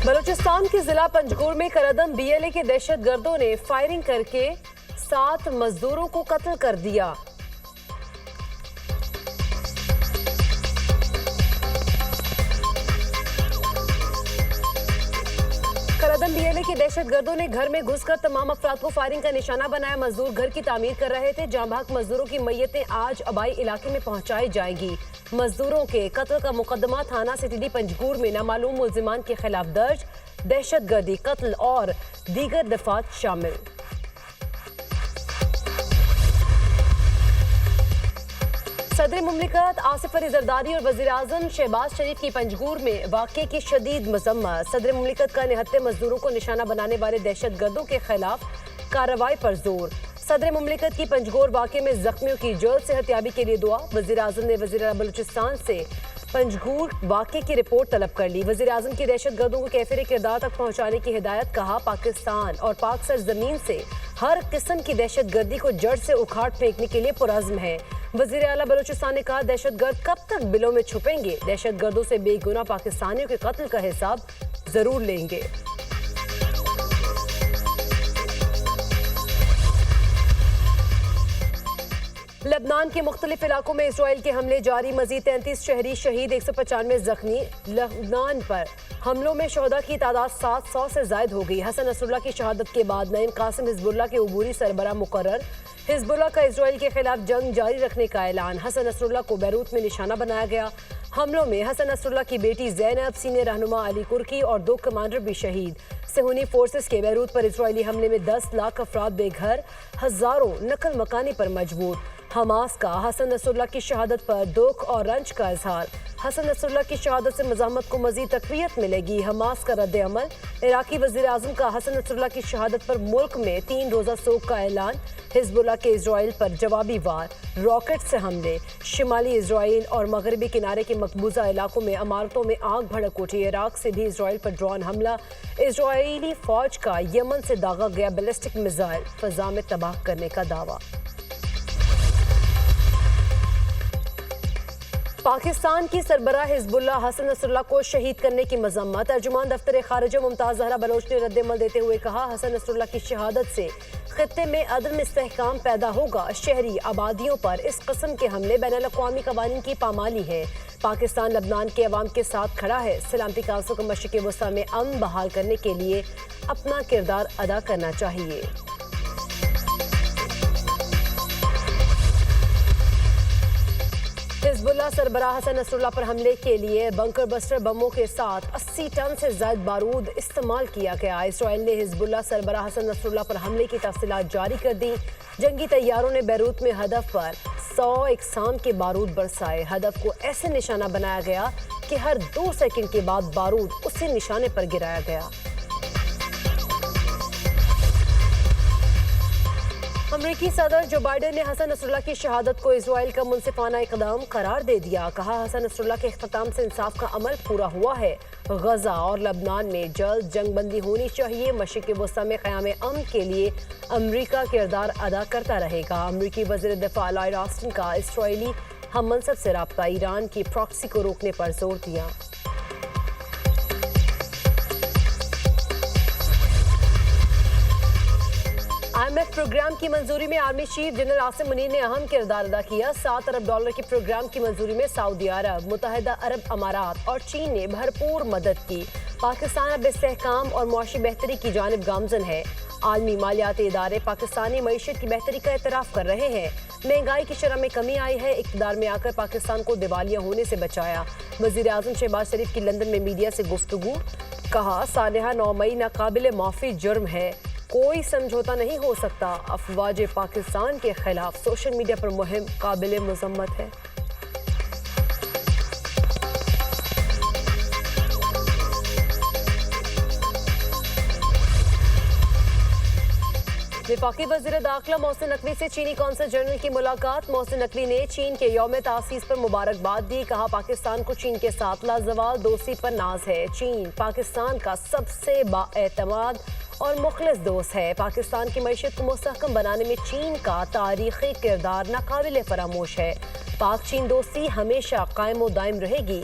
بلوچستان کے ضلع پنجگور میں کرادم BLA کے دہشت گردوں نے فائرنگ کر کے 7 مزدوروں کو قتل کر دیا۔ کرادم BLA کے دہشت گردوں نے گھر میں گھس کر تمام افراد کو فائرنگ کا نشانہ بنایا۔ مزدور گھر کی تعمیر کر رہے تھے۔ جاں بحق مزدوروں کی میتیں آج آبائی علاقے میں پہنچائی جائیں گی۔ مزدوروں کے قتل کا مقدمہ تھانہ CTD پنجگور میں نامعلوم ملزمان کے خلاف درج۔ دہشت گردی، قتل اور دیگر دفعات شامل۔ صدر مملکت آصف علی زرداری اور وزیر اعظم شہباز شریف کی پنجگور میں واقعے کی شدید مذمت۔ صدر مملکت کا نہتے مزدوروں کو نشانہ بنانے والے دہشت گردوں کے خلاف کارروائی پر زور۔ صدر مملکت کی پنجگور واقعے میں زخمیوں کی جلد صحت یابی کے لیے دعا۔ وزیر اعظم نے وزیر اعلیٰ بلوچستان سے پنجگور واقعے کی رپورٹ طلب کر لی۔ وزیر اعظم کی دہشت گردوں کو کیفر کردار تک پہنچانے کی ہدایت۔ کہا پاکستان اور پاک سرزمین سے ہر قسم کی دہشت گردی کو جڑ سے اکھاڑ پھینکنے کے لیے پرعزم ہے۔ وزیر اعلیٰ بلوچستان نے کہا دہشت گرد کب تک بلوں میں چھپیں گے، دہشت گردوں سے بے گناہ پاکستانیوں کے قتل کا حساب ضرور لیں گے۔ لبنان کے مختلف علاقوں میں اسرائیل کے حملے جاری، مزید 33 شہری شہید، 195 زخمی۔ لبنان پر حملوں میں شہداء کی تعداد 700 سے زائد ہو گئی۔ حسن نصر اللہ کی شہادت کے بعد نعیم قاسم حزب اللہ کے عبوری سربراہ مقرر۔ حزب اللہ کا اسرائیل کے خلاف جنگ جاری رکھنے کا اعلان۔ حسن نصر اللہ کو بیروت میں نشانہ بنایا گیا۔ حملوں میں حسن نصر اللہ کی بیٹی زینب، سینئر رہنما علی کرکی اور 2 کمانڈر بھی شہید۔ صہیونی فورسز کے بیروت پر اسرائیلی حملے میں 10 لاکھ افراد بے گھر، ہزاروں نقل مکانی پر مجبور۔ حماس کا حسن نصر اللہ کی شہادت پر دکھ اور رنج کا اظہار۔ حسن نصر اللہ کی شہادت سے مزاحمت کو مزید تقویت ملے گی، حماس کا رد عمل۔ عراقی وزیر اعظم کا حسن نصر اللہ کی شہادت پر ملک میں 3 روزہ سوگ کا اعلان۔ حزب اللہ کے اسرائیل پر جوابی وار، راکٹ سے حملے۔ شمالی اسرائیل اور مغربی کنارے کے مقبوضہ علاقوں میں عمارتوں میں آگ بھڑک اٹھی۔ عراق سے بھی اسرائیل پر ڈرون حملہ۔ اسرائیلی فوج کا یمن سے داغا گیا بیلسٹک میزائل فضا میں تباہ کرنے کا دعویٰ۔ پاکستان کی سربراہ حزب اللہ حسن نصر اللہ کو شہید کرنے کی مذمت۔ ترجمان دفتر خارجہ ممتاز زہرا بلوچ نے رد عمل دیتے ہوئے کہا حسن نصر اللہ کی شہادت سے خطے میں عدم استحکام پیدا ہوگا۔ شہری آبادیوں پر اس قسم کے حملے بین الاقوامی قوانین کی پامالی ہے۔ پاکستان لبنان کے عوام کے ساتھ کھڑا ہے۔ سلامتی کونسل کو مشرق وسطیٰ میں امن بحال کرنے کے لیے اپنا کردار ادا کرنا چاہیے۔ حزب اللہ سربراہ حسن نصر اللہ پر حملے کے لیے بنکر بسٹر بموں کے ساتھ 80 ٹن سے زائد بارود استعمال کیا گیا۔ اسرائیل نے حزب اللہ سربراہ حسن نصر اللہ پر حملے کی تفصیلات جاری کر دی۔ جنگی طیاروں نے بیروت میں ہدف پر 100 اقسام کے بارود برسائے۔ ہدف کو ایسے نشانہ بنایا گیا کہ ہر 2 سیکنڈ کے بعد بارود اسی نشانے پر گرایا گیا۔ امریکی صدر جو بائیڈن نے حسن نصر اللہ کی شہادت کو اسرائیل کا منصفانہ اقدام قرار دے دیا۔ کہا حسن نصر اللہ کے اختتام سے انصاف کا عمل پورا ہوا ہے۔ غزہ اور لبنان میں جلد جنگ بندی ہونی چاہیے۔ مشرق وسطیٰ میں قیام امن کے لیے امریکہ کردار ادا کرتا رہے گا۔ امریکی وزیر دفاع لائیڈ آسٹن کا اسرائیلی ہم منصب سے رابطہ، ایران کی پراکسی کو روکنے پر زور دیا۔ IMF پروگرام کی منظوری میں army chief general Asim Munir نے اہم کردار ادا کیا۔ $7 ارب کے پروگرام کی منظوری میں سعودی عرب، متحدہ عرب امارات اور چین نے بھرپور مدد کی۔ پاکستان اب استحکام اور معاشی بہتری کی جانب گامزن ہے۔ عالمی مالیاتی ادارے پاکستانی معیشت کی بہتری کا اعتراف کر رہے ہیں۔ مہنگائی کی شرح میں کمی آئی ہے۔ اقتدار میں آ کر پاکستان کو دیوالیہ ہونے سے بچایا۔ وزیر اعظم شہباز شریف کی لندن میں میڈیا سے گفتگو۔ کہا سانحہ 9 مئی ناقابل معافی جرم ہے، کوئی سمجھوتا نہیں ہو سکتا۔ افواج پاکستان کے خلاف سوشل میڈیا پر مہم قابل مذمت ہے۔ وفاقی وزیر داخلہ محسن نقوی سے چینی قونصل جنرل کی ملاقات۔ محسن نقوی نے چین کے یوم تاسیس پر مبارکباد دی۔ کہا پاکستان کو چین کے ساتھ لازوال دوستی پر ناز ہے۔ چین پاکستان کا سب سے بااعتماد اور مخلص دوست ہے۔ پاکستان کی معیشت کو مستحکم بنانے میں چین کا تاریخی کردار ناقابل فراموش ہے۔ پاک چین دوستی ہمیشہ قائم و دائم رہے گی۔